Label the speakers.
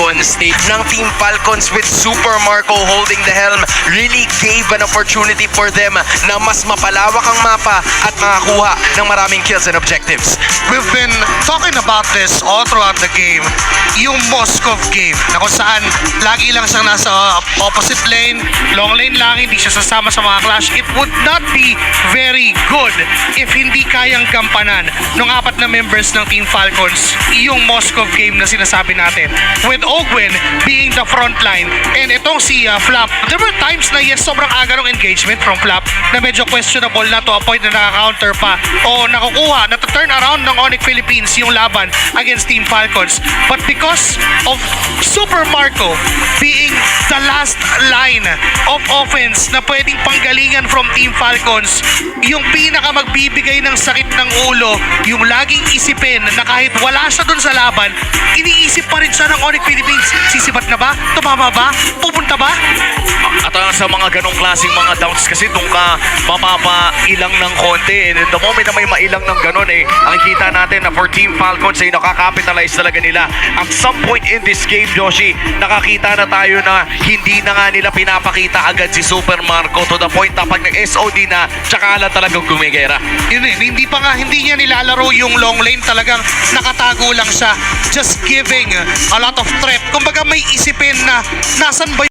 Speaker 1: second stage ng Team Falcons with Super Marco holding the helm really gave an opportunity for them na mas mapalawak ang mapa at makakuha ng maraming kills and objectives.
Speaker 2: We've been talking about this all throughout the game. Yung Moskov game na kung saan lagi lang siyang nasa opposite lane, long lane lang, hindi siya sasama sa mga clash. It would not be very good if hindi kayang gampanan ng apat na members ng Team Falcons yung Moskov game na sinasabi natin. With Ogwen being the front line and itong si Flap. There were times na yes, sobrang aga ng engagement from Flap na medyo questionable na to a point na naka-counter pa o nakukuha, na to turn around ng Onyx Philippines yung laban against Team Falcons. But because of Super Marco being the last line of offense na pwedeng panggalingan from Team Falcons, yung pinaka magbibigay ng sakit ng ulo, yung laging isipin na kahit wala siya dun sa laban, iniisip pa rin siya ng Onyx Philippines. Sisibat na ba? Tumama ba? Pupunta ba?
Speaker 3: At sa mga ganong klaseng mga downs kasi doon ka mapapailang ng konti. And the moment na may mailang ng ganon ang kita natin na for Team Falcons ay nakakapitalize talaga nila. At some point in this game, Joshi, nakakita na tayo na hindi na nga nila pinapakita agad si Super Marco to the point na pag nag-SOD na, tsaka lang talagang gumigera.
Speaker 2: Yun hindi niya nilalaro yung long lane, talagang nakatago lang siya, just giving a lot of threat. Kumbaga may isipin na nasan ba